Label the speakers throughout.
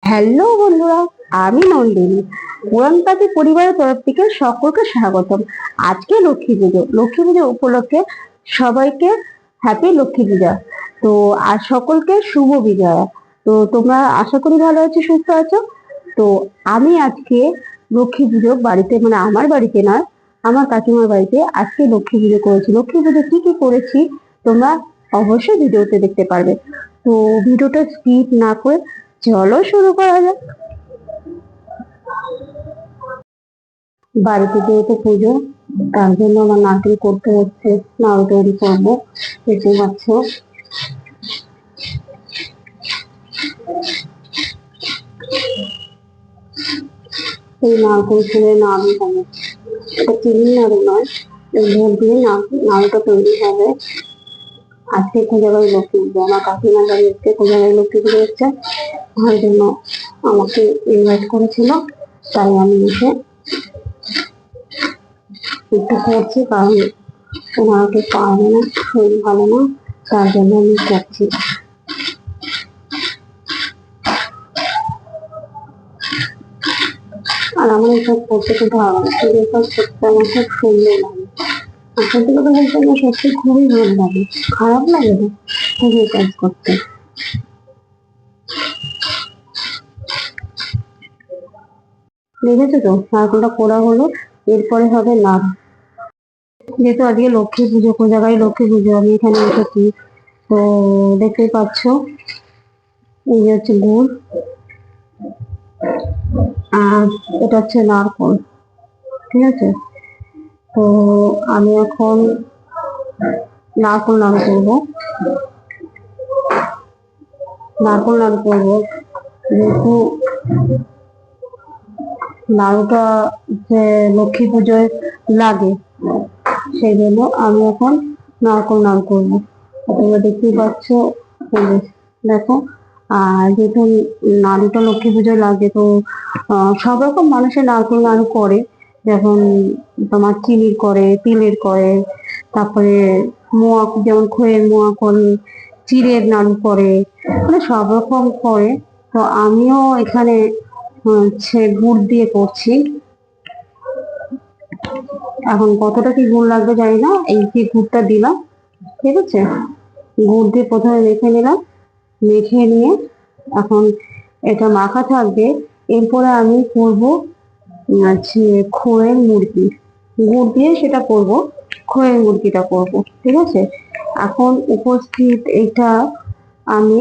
Speaker 1: Hello বন্ধুরা, আমি নন্দিনী। পুরানপাতি পরিবারের তরফ থেকে সকলকে স্বাগতম। আজকে লক্ষ্মী পুজো উপলক্ষে সবাইকে হ্যাপি লক্ষ্মী পূজা। তো আর সকলকে শুভ বিজয়া। তো তোমরা আশা করি ভালো আছো, সুস্থ আছো। তো আমি আজকে লক্ষ্মী পুজো বাড়িতে, মানে আমার বাড়িতে নয়, আমার কাকিমার বাড়িতে আজকে লক্ষ্মী পুজো করেছি। লক্ষ্মী পুজো কি কি করেছি তোমরা অবশ্যই ভিডিওতে দেখতে পারবে। তো ভিডিওটা স্কিপ না করে চলো শুরু করা যাক। বাড়িতে যেহেতু পুজো, তার জন্য আমার নারকেল করতে হচ্ছে, নাড়ু তৈরি করবো। দেখতে পাচ্ছ, এই নারকেল ফুলের নাড়ু হবে। এটা চিনির নাড়ু নয়, এই গুড় দিয়ে নাড়ুটা তৈরি হবে। আজকে কোজাগরী লক্ষ্মী পুজো, আমার কাকিমার বাড়ি আজকে কোজাগরী লক্ষ্মী পুজো হচ্ছে। তার জন্য আমাকে ইনভাইট করেছিল, তাই আমি এসে একটু করছি, কারণ ওনাকে পারবে না, শরীর ভালো না, তার জন্য আমি করছি। আর আমার এসব করতে খুব ভালো লাগে, এসব করতে আমার খুব সুন্দর লাগে। আর সত্যি কথা বলতে আমার সত্যি খুবই ভালো লাগে, খারাপ লাগে না খুবই কাজ করতে। দেখেছো তো, নারকেলটা কোড়া হলো, এরপরে হবে নাড়ু। যেহেতু আজকে লক্ষ্মী পুজো, কোজাগারী লক্ষ্মী পুজো, আমি এখানে এসেছি। তো দেখতেই পাচ্ছ, এই যে হচ্ছে গুড়, আর এটা হচ্ছে নারকল। ঠিক আছে, তো আমি এখন নারকল নাড়ু করবো। যেহেতু নাড়ুটা যে লক্ষ্মী পুজোয় লাগে, সেই জন্য আমি এখন নারকল নাড়ু করবো। তোমরা দেখতেই পাচ্ছ, এই যে দেখো। আর যেহেতু নাড়ুটা লক্ষ্মী পুজোয় লাগে, তো সব রকম মানুষের নারকল নাড়ু করে। যেমন তোমার চিনির করে, তিলের করে, তারপরে মোয়া, যেমন খইয়ের মোয়া করে, চিড়ের নাড়ু করে, মানে সব রকম করে। তো আমিও এখানে হচ্ছে গুড় দিয়ে করছি। এখন কতটা কি গুড় লাগবে জানি না, এই যে গুড়টা দিলাম, ঠিক আছে। গুড় দিয়ে প্রথমে মেখে নিলাম, মেখে নিয়ে এখন এটা মাখা থাকবে। এরপরে আমি করবো হচ্ছে খোয়ের মুরগি, গুড় দিয়ে সেটা করব, খোয়ের মুরগিটা করব, ঠিক আছে। এখন উপস্থিত এটা আমি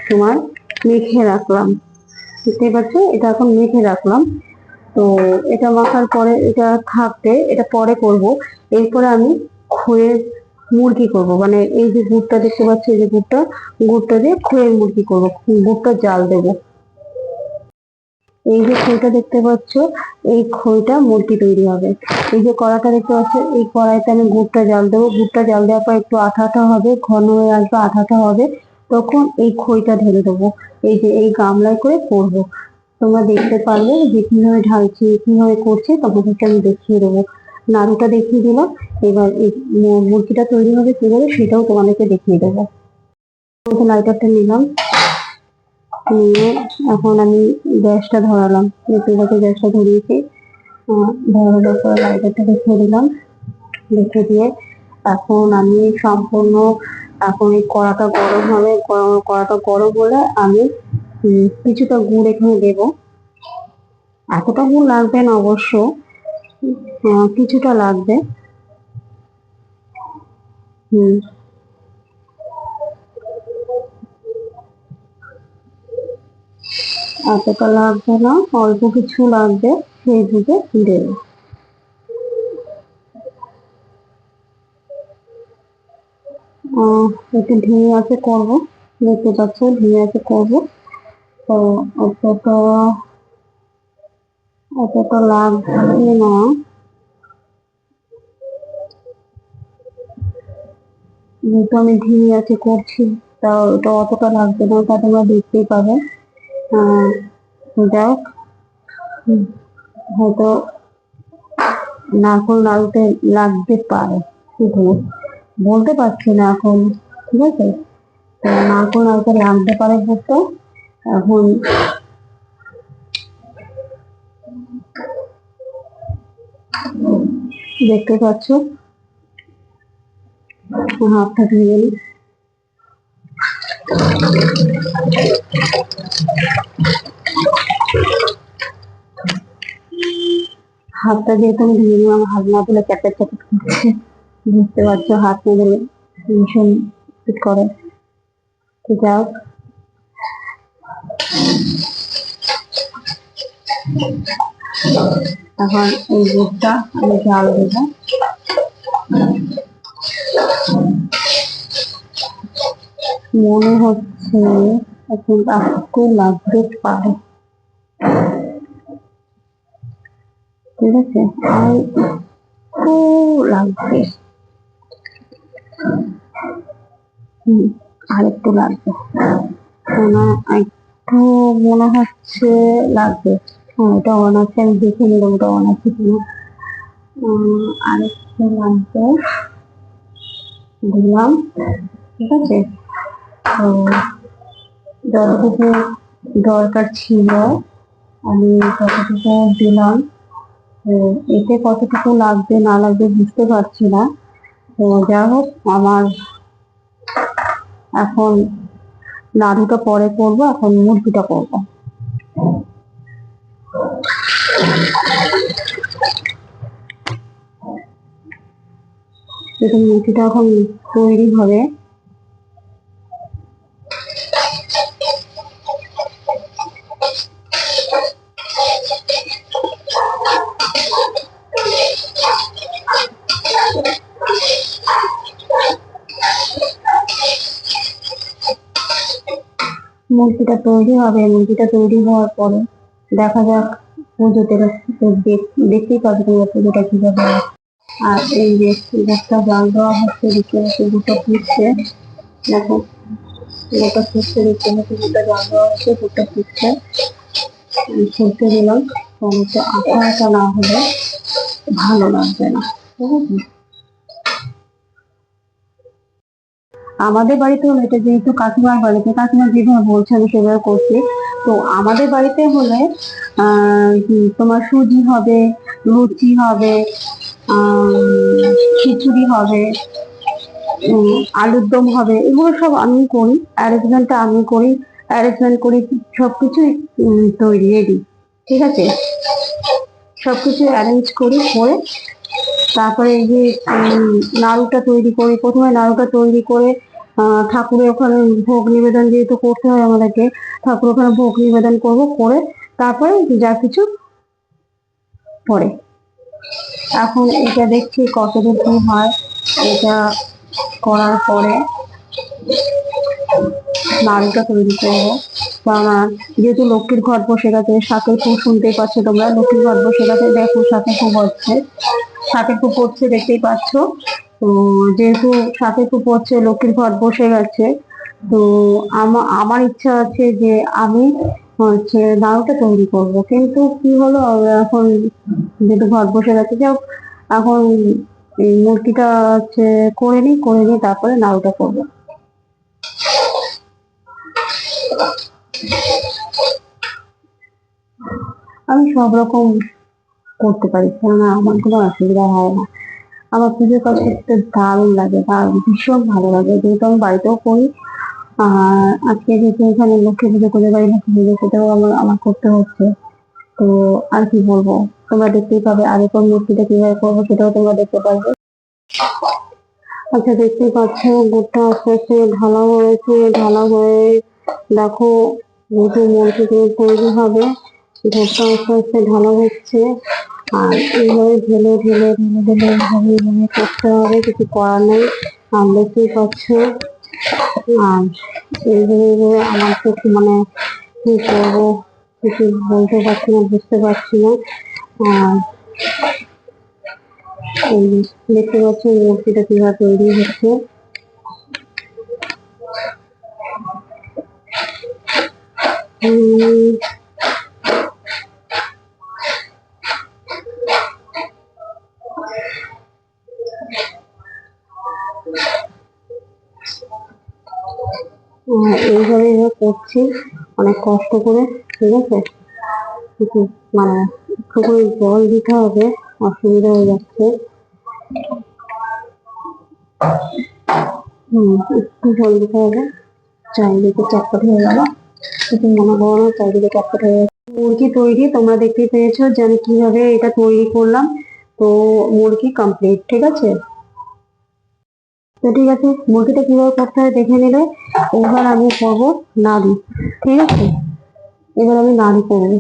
Speaker 1: তোমার মেখে রাখলাম, বুঝতেই পারছো, এটা এখন মেখে রাখলাম। তো এটা মাখার পরে এটা থাকবে, এটা পরে করব। এরপরে আমি খইয়ের মুরগি করব, মানে এই যে গুড়টা দেখতে পাচ্ছ, এই যে গুড়টা দিয়ে খইয়ের মুরগি করব, গুড়টা জাল দেবো। এই যে খইটা দেখতে পাচ্ছ, এই খইটা মুরগি তৈরি হবে। এই যে কড়াটা দেখতে পাচ্ছ, এই কড়াইতে আমি গুড়টা জাল দেবো। গুড়টা জাল দেওয়ার পর একটু আঠা আঠা হবে, ঘন হয়ে আসবে, আঠা আঠা হবে, তখন এই খইটা ঢেলে দেবো। এই যে এই গামলায় করে করবো। তোমরা দেখতে পারবে যে কিভাবে ঢালছি, কিভাবে করছি, তোমাদেরকে আমি দেখিয়ে দেবো। নাড়ুটা দেখিয়ে দিলাম, এবার এই মুরগিটা তৈরি হবে কিভাবে সেটাও তোমাদেরকে দেখিয়ে দেবো। লাইটারটা নিলাম, নিয়ে এখন আমি গ্যাসটা ধরালাম, চুলাতে গ্যাসটা ধরিয়েছি। ধরানোর পর লাইটারটা রেখে দিলাম, রেখে দিয়ে এখন আমি সম্পূর্ণ, এখন এই কড়াটা গরম হবে, কড়াটা গরম হলে আমি কিছুটা গুড় এখানে দেবো। এতটা গুড় লাগবে না অবশ্য, কিছুটা লাগবে। হুম, এতটা লাগবে না, অল্প কিছু লাগবে, সেই দিকে দেবো। একটু ধিমে আছে করবো, দেখতে পাচ্ছ ধিমে আছে করবো। তো অতটা অতটা লাগবে না, যেহেতু আমি ধিমে আছে করছি, তা ওটা অতটা লাগবে না, তা তোমরা দেখতেই পাবে। আহ যাই হোক, হয়তো নারকোল নাড়ুতে লাগতে পারে, শুধু বলতে পারছি না এখন, ঠিক আছে। তো নারকোল নাড়ুতে লাগতে পারে হয়তো, এখন দেখতে পাচ্ছ হাতটা ধুয়ে নিই। হাতটা যেহেতু আমি ধুয়ে নিই, আমার হাত না ধুলে চ্যাপেট চ্যাপেট করছে, বুঝতে পারছো, হাত না ধুলে ভীষণ ফিট করে। তো যাও, এখন এই দুধটা আমি জাল দেবো। মনে হচ্ছে এখন একটু লাগতে পারে, ঠিক আছে, আর একটু লাগবে, আর একটু লাগবে, একটু মনে হচ্ছে লাগবে। ওটা অন আছে, আমি দেখে নিলাম ওটা অন আছে কিনা। আর একটু লাগবে, দিলাম, ঠিক আছে। তো যতটুকু দরকার ছিল আমি ততটুকু দিলাম। তো এতে কতটুকু লাগবে না লাগবে বুঝতে পারছি না। তো যাই হোক, আমার এখন নাড়ুটা পরে করবো, এখন মুরগিটা করবো। এটা মুরগিটা এখন তৈরি হবে। মুরগিটা তৈরি হবে, মুরগিটা তৈরি হওয়ার পরে দেখা যাক পুজোতে, দেখতেই পাবে তোমরা পুজোটা কিভাবে হয়। আর এই যে গোটা জাল দেওয়া হচ্ছে, দিকে গোটা ফুটছে, দেখো গোটা ফুটছে, দেখতে হচ্ছে গোটা জাল দেওয়া হচ্ছে, গোটা ফুটছে, ফুটতে দিলাম। টমেটো আটা আটা না হলে ভালো লাগবে না, ঠিক আছে। আমাদের বাড়িতে হলে, এটা যেহেতু কাকিমার বাড়িতে, কাকিমা যেভাবে বলছে আমি সেভাবে করছি। তো আমাদের বাড়িতে হলে তোমার সুজি হবে, লুচি হবে, খিচুড়ি হবে, আলুর দম হবে, এগুলো সব আমি করি, অ্যারেঞ্জমেন্টটা আমি করি, অ্যারেঞ্জমেন্ট করি, সবকিছুই তৈরি রেডি, ঠিক আছে। সবকিছু অ্যারেঞ্জ করি, করে তারপরে এই যে নাড়ুটা তৈরি করি। প্রথমে নাড়ুটা তৈরি করে ঠাকুরের ওখানে ভোগ নিবেদন যেহেতু করতে হয় আমাদেরকে, ঠাকুর ওখানে ভোগ নিবেদন করবো, করে তারপরে যা কিছু পরে। এখন এটা দেখছি কতদূর কি হয়। এটা করার পরে নাড়ুটা তৈরি করবো, কারণ যেহেতু লক্ষ্মীর ঘট বসে গেছে, শাকের ফুল শুনতেই পাচ্ছ তোমরা, লক্ষ্মীর ঘট বসে গেছে, দেখো শাকের ফুল হচ্ছে, শাকের ফুল পড়ছে, দেখতেই পাচ্ছ। তো যেহেতু শাকের ফুল পড়ছে, লক্ষ্মীর ঘট বসে গেছে, তো আমার ইচ্ছা আছে যে আমি হচ্ছে নাড়ুটা তৈরি করব, কিন্তু কি হলো এখন যেহেতু ঘট বসে গেছে, যাও এখন এই মূর্তিটা হচ্ছে করে নিই তারপরে নাড়ুটা করবো। আমি সব রকম করতে পারি, কেননা আমার কোনো অসুবিধা হয় না। আমার পুজোর কাজ করতে দারুণ লাগে, দারুণ ভীষণ ভালো লাগে, যেহেতু আমি বাড়িতেও করি। আর আজকে যেহেতু এখানে লক্ষ্মী পুজো করে বাড়ি, লক্ষ্মী পুজো সেটাও আমার করতে হচ্ছে। তো আর কি বলবো, তোমরা দেখতেই পাবে, আর এরপর মূর্তিটা কিভাবে করবো সেটাও তোমরা দেখতে পারবে। আচ্ছা, দেখতেই পাচ্ছ গোটা আস্তে আস্তে ঢালা হয়েছে, ঢালা হয়ে দেখো যেহেতু মূর্তি তৈরি হবে, গোটা আস্তে আস্তে ঢালা হচ্ছে। আর এইভাবে ঢেলে ঢেলে ঢেলে ঢেলে এইভাবে এইভাবে করতে হবে, কিছু করার নেই। আর দেখতেই পাচ্ছ, আর এইভাবে এইভাবে আমার তো মানে কি করবো কিছু বলতে পারছি না, বুঝতে পারছি না। আর এই দেখতে পাচ্ছ মূর্তিটা কিভাবে তৈরি হচ্ছে। এইভাবে করছি অনেক কষ্ট করে, ঠিক আছে। একটু মানে একটু করে জল দিতে হবে, অসুবিধা হয়ে যাচ্ছে। একটু জল দিতে হবে, চারিদিকে চটপট হয়ে গেল। কিছু মনে করো না, চারিদিকে চটপট হয়ে গেছে। মুরগি তৈরি, তোমরা দেখতেই পেয়েছো যে আমি কিভাবে এটা তৈরি করলাম। তো মুরগি কমপ্লিট, ঠিক আছে। তো ঠিক আছে, মুরগিটা কিভাবে করতে হয় দেখে নিলে। এবার আমি করবো নাড়ু, ঠিক আছে। এবার আমি নাড়ু করবো,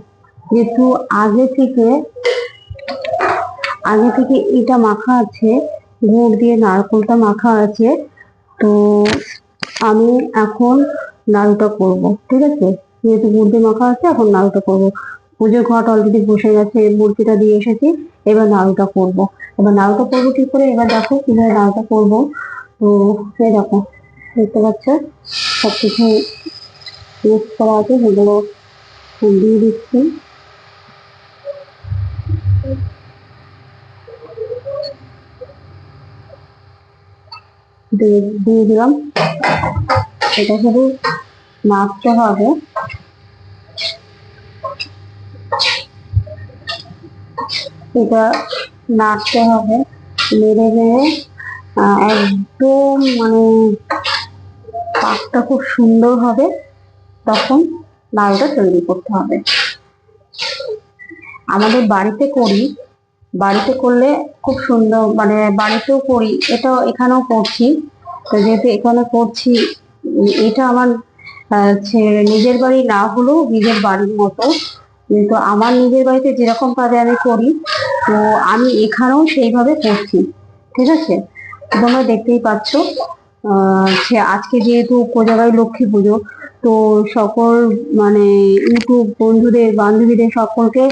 Speaker 1: যেহেতু আগে থেকে এটা মাখা আছে, গুড় দিয়ে নারকেলটা মাখা আছে। তো আমি এখন নাড়ুটা করব, ঠিক আছে। যেহেতু গুড় দিয়ে মাখা আছে, এখন নাড়ুটা করব। পুজোর ঘট অলরেডি বসে গেছে, মূর্তিটা দিয়ে এসেছি। এবার নাড়ুটা করব। এবার নাড়ুটা করবো কি করে, এবার দেখো কিভাবে নাড়ুটা করব। তো এই দেখো, দেখতে পাচ্ছ সবকিছু মিক্স করা আছে, সেগুলো দিয়ে দিচ্ছি। দিয়ে দিলাম। এটা শুধু নাড়তে হবে, এটা নাড়তে হবে, নেড়ে নেড়ে একদম মানে পাকটা খুব সুন্দর হবে, তখন নাড়ুটা তৈরি করতে হবে। আমাদের বাড়িতে করি, বাড়িতে করলে খুব সুন্দর, মানে বাড়িতেও করি, এটা এখানেও করছি। তো যেহেতু এখানে করছি, এটা আমার নিজের বাড়ি না হলেও নিজের বাড়ির মতো। কিন্তু আমার নিজের বাড়িতে যেরকম ভাবে আমি করি, তো আমি এখানেও সেইভাবে করছি, ঠিক আছে। তোমরা দেখতেই পাচ্ছ। সে আজকে যেহেতু কোজাগরী লক্ষ্মী পুজো, তো সকল মানে ইউটিউব বন্ধুদের বান্ধবীদের সকলকে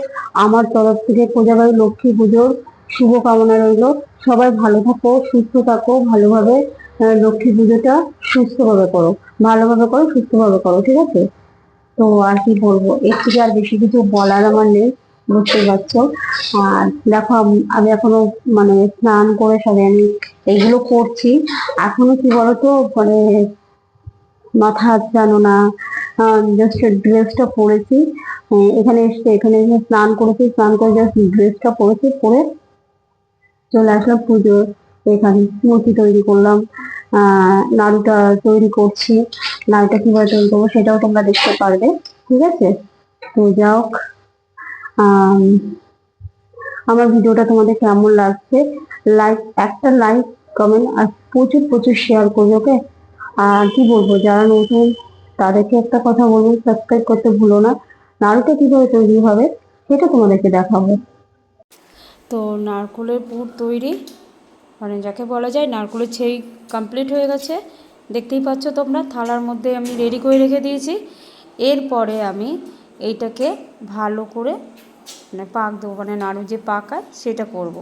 Speaker 1: আমার তরফ থেকে কোজাগরী লক্ষ্মী পুজোর শুভকামনা রইল। সবাই ভালো থাকো, সুস্থ থাকো, ভালোভাবে লক্ষ্মী পুজোটা সুস্থভাবে করো, ভালোভাবে করো, সুস্থভাবে করো, ঠিক আছে। তো আর কি বলবো, এর থেকে আর বেশি কিছু বলার আমার নেই, বুঝতে পারছো। আর দেখো আমি এখনো মানে স্নান করে সবে আমি এইগুলো করছি। এখনো কি বলতো, মানে মাথা হাত জানো না, জাস্ট ড্রেসটা পরেছি। এখানে এসে স্নান করেছি, স্নান করে জাস্ট ড্রেসটা পরেছি, পরে চলে আসলাম পুজো। এখানে মূর্তি তৈরি করলাম, নাড়ুটা তৈরি করছি। নাড়ুটা কিভাবে তৈরি করবো সেটাও তোমরা দেখতে পারবে, ঠিক আছে। তো যাই হোক, আম, আমার ভিডিওটা তোমাদের কেমন লাগছে, একটা লাইক, কমেন্ট আর প্রচুর প্রচুর শেয়ার করবে, ওকে। আর কি বলবো, যারা নতুন তাদেরকে একটা কথা বলবো, সাবস্ক্রাইব করতে ভুলো না। নাড়ুটা কিভাবে তৈরি হবে সেটা তোমাদেরকে দেখাবো।
Speaker 2: তো নারকেলের পুর তৈরি, মানে যাকে বলা যায় নারকেলের ছেই কমপ্লিট হয়ে গেছে। দেখতেই পাচ্ছ তোমরা, থালার মধ্যে আমি রেডি করে রেখে দিয়েছি। এরপরে আমি এইটাকে ভালো করে মানে পাক দেবো, মানে নাড়ু যে পাকায় সেটা করব।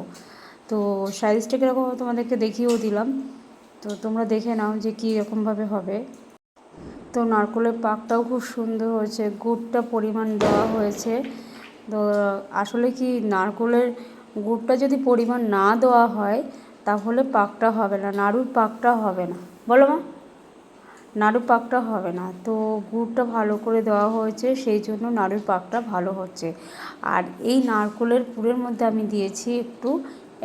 Speaker 2: তো সাইজটা কীরকম তোমাদেরকে দেখিয়েও দিলাম, তো তোমরা দেখে নাও যে কী রকমভাবে হবে। তো নারকেলের পাকটাও খুব সুন্দর হয়েছে, গুড়টা পরিমাণ দেওয়া হয়েছে। তো আসলে কি, নারকেলের গুড়টা যদি পরিমাণ না দেওয়া হয় তাহলে পাকটা হবে না, নাড়ুর পাকটা হবে না, বলো মা, নাড়ুর পাকটা হবে না। তো গুড়টা ভালো করে দেওয়া হয়েছে, সেই জন্য নাড়ুর পাকটা ভালো হচ্ছে। আর এই নারকেলের পুরের মধ্যে আমি দিয়েছি একটু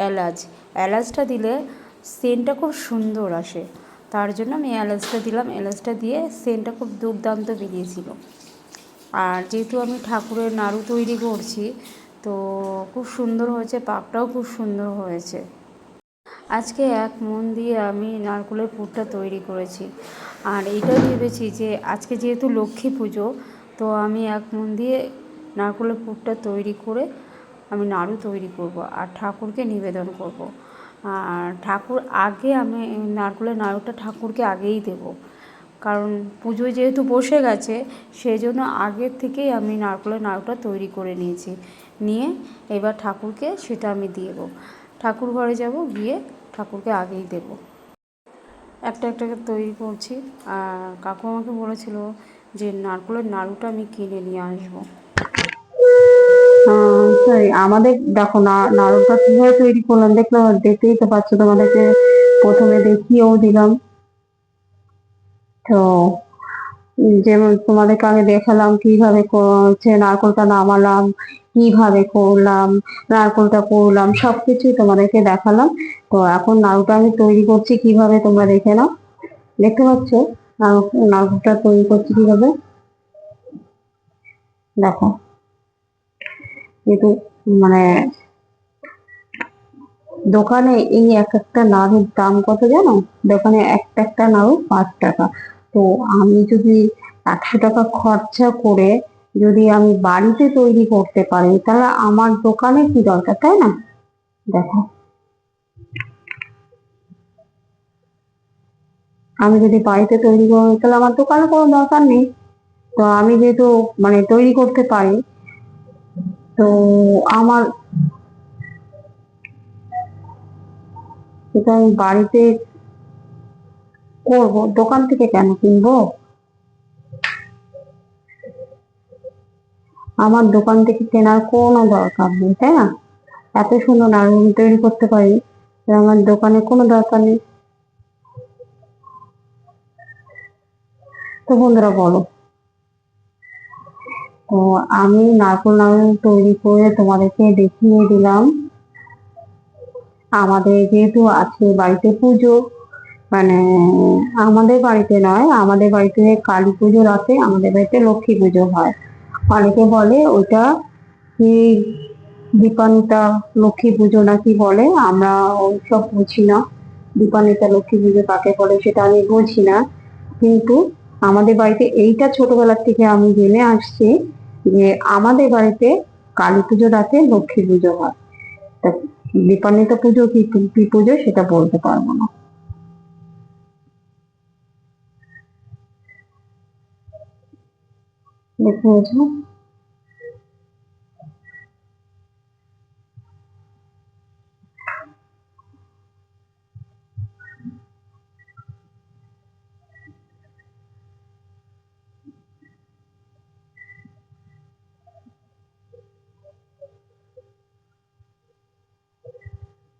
Speaker 2: এলাচ। এলাচটা দিলে সেন্টটা খুব সুন্দর আসে, তার জন্য আমি এলাচটা দিলাম। এলাচটা দিয়ে সেন্টটা খুব দুর্দান্ত বেরিয়েছিল। আর যেহেতু আমি ঠাকুরের নাড়ু তৈরি করছি, তো খুব সুন্দর হয়েছে, পাকটাও খুব সুন্দর হয়েছে। আজকে এক মন দিয়ে আমি নারকেলের পুরটা তৈরি করেছি। আর এইটাই ভেবেছি যে আজকে যেহেতু লক্ষ্মী পুজো, তো আমি এক মন দিয়ে নারকেলের পুরটা তৈরি করে আমি নাড়ু তৈরি করব আর ঠাকুরকে নিবেদন করব। আর ঠাকুর আগে আমি নারকেলের নাড়ুটা ঠাকুরকে আগেই দেব, কারণ পুজোয় যেহেতু বসে গেছে, সেই জন্য আগের থেকেই আমি নারকেলের নাড়ুটা তৈরি করে নিয়েছি। নিয়ে এবার ঠাকুরকে সেটা আমি দেবো, ঠাকুর ঘরে যাব, গিয়ে ঠাকুরকে আগেই দেব। একটা একটা তৈরি করছি। আর কাকু আমাকে বলেছিল যে নারকেলের নাড়ুটা আমি কিনে নিয়ে আসবো।
Speaker 1: সরি, আমাদের দেখো না, নাড়ুটা কিভাবে তৈরি করলাম দেখলো, দেখতেই তো পাচ্ছ, তোমাদেরকে প্রথমে দেখিয়েও দিলাম। তো যেমন তোমাদেরকে আমি দেখালাম কিভাবে হচ্ছে নারকোলটা নামালাম, কিভাবে করলাম, নারকোলটা করলাম, সবকিছুই তোমাদেরকে দেখালাম। তো এখন নাড়ুটা আমি তৈরি করছি কিভাবে তোমরা দেখে নাও। দেখতে পাচ্ছ নাড়ুটা তৈরি করছি কিভাবে, দেখো। কিন্তু মানে দোকানে এই এক একটা নাড়ুর দাম কত জানো? দোকানে একটা একটা নাড়ু 5 টাকা। তো আমি যদি 100 টাকা খরচা করে যদি আমি বাড়িতে তৈরি করতে পারি, তাহলে আমার দোকানে কি দরকার, তাই না? দেখো, আমি যদি বাড়িতে তৈরি করি তাহলে আমার দোকানে কোনো দরকার নেই। তো আমি যেহেতু তৈরি করতে পারি, তো আমার সেটা আমি বাড়িতে করবো, দোকান থেকে কেন কিনবো? আমার দোকান থেকে কেনার কোনো দরকার নেই, তাই না? এত সুন্দর নাড়ু আমি তৈরি করতে পারি, তো আমার দোকানে কোনো দরকার নেই। তো বন্ধুরা বলো, তো আমি নারকোল নাড়ু তৈরি করে তোমাদেরকে দেখিয়ে দিলাম। আমাদের যেহেতু আছে বাড়িতে পুজো, মানে আমাদের বাড়িতে নয়, আমাদের বাড়িতে কালী পুজো রাতে আমাদের বাড়িতে লক্ষ্মী পুজো হয়। অনেকে বলে ওইটা কি দীপান্বিতা লক্ষ্মী পুজো নাকি বলে, আমরা ওইসব বুঝি না। দীপান্বিতা লক্ষ্মী পুজো কাকে বলে সেটা আমি বুঝি না। কিন্তু আমাদের বাড়িতে এইটা ছোটবেলার থেকে আমি জেনে আসছি যে আমাদের বাড়িতে কালী পুজো রাতে লক্ষ্মী পুজো হয়। তা দীপান্বিতা পুজো কি কি পুজো সেটা বলতে পারবো না। দেখতে পেয়েছো?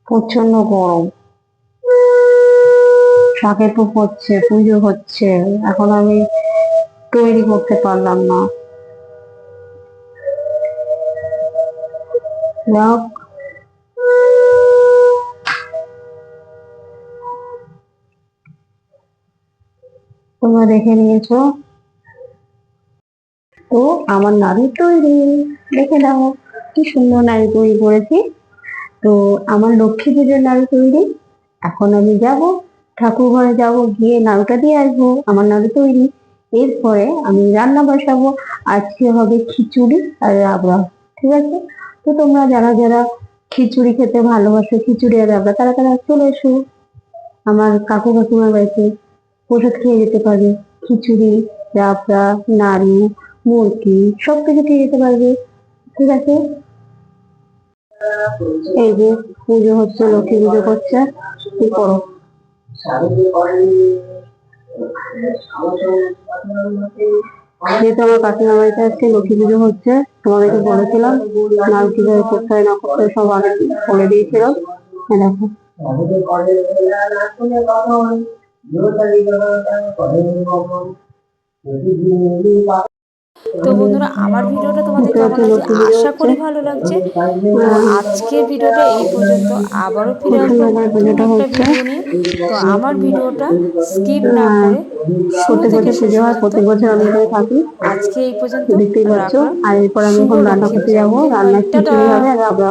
Speaker 1: প্রচন্ড গরম, শাকের পুক হচ্ছে, পুজো হচ্ছে, এখন আমি তৈরি করতে পারলাম না। যাক, তোমরা দেখে নিয়েছো, তো আমার নাড়ু তৈরি। দেখে দাও কি সুন্দর নাড়ু তৈরি করেছি। তো আমার লক্ষ্মী পুজোর নাড়ু তৈরি। এখন আমি যাব ঠাকুর ঘরে, যাব গিয়ে নাড়ুটা দিয়ে আসবো, আমার নাড়ু তৈরি। এরপরে আমি রান্না বসাবো। আজকে হবে খিচুড়ি আর রাবড়া, ঠিক আছে? তো তোমরা যারা যারা খিচুড়ি খেতে ভালোবাসো, খিচুড়ি আর রাবড়া, তারা তারা চলে এসো আমার কাকু কাকিমার বাড়িতে, প্রসাদ খেয়ে যেতে পারবে। খিচুড়ি, রাবড়া, নাড়ু, মুরকি সবকিছু খেয়ে যেতে পারবে, ঠিক আছে? এই যে পুজো হচ্ছে, লক্ষ্মী পুজো করছে, কি করো? যেহেতু আমার কাকিমার বাড়িতে আজকে লক্ষ্মী পুজো হচ্ছে, তোমাদেরকে বলেছিলাম নাম কিভাবে করতে হয় না করতে হয় সব আগে বলে দিয়েছিলাম। এই দেখো,
Speaker 2: তো বন্ধুরা, আমার ভিডিওটা তোমাদের
Speaker 1: এটা
Speaker 2: কেমন
Speaker 1: হচ্ছে
Speaker 2: লাগছে
Speaker 1: লক্ষ্মী পুজো
Speaker 2: আশা
Speaker 1: হচ্ছে।
Speaker 2: করি ভালো লাগছে। তো আজকের ভিডিওটা এই পর্যন্ত, আবারও ফিরে
Speaker 1: খুব
Speaker 2: আসবো
Speaker 1: সুন্দর করে
Speaker 2: নতুন
Speaker 1: পুজোটা
Speaker 2: একটা
Speaker 1: হচ্ছে।
Speaker 2: ভিডিও নিয়ে। তো আমার ভিডিওটা স্কিপ না
Speaker 1: হ্যাঁ,
Speaker 2: করে শুরু
Speaker 1: প্রত্যেক
Speaker 2: থেকে
Speaker 1: বছর
Speaker 2: শেষ
Speaker 1: পুজো হয়,
Speaker 2: পর্যন্ত
Speaker 1: প্রত্যেক বছর আমি এখানে
Speaker 2: দেখো।
Speaker 1: থাকি,
Speaker 2: আজকে এই পর্যন্ত,
Speaker 1: দেখতেই পাচ্ছ।
Speaker 2: রাখলাম।
Speaker 1: আর এরপর আমি
Speaker 2: শুভ
Speaker 1: এখন রান্না
Speaker 2: লক্ষ্মী
Speaker 1: করতে
Speaker 2: পূজা।
Speaker 1: যাবো,
Speaker 2: ওকে, বাই,
Speaker 1: রান্না
Speaker 2: টাটা।
Speaker 1: খিচুড়ি হবে আর রাবড়া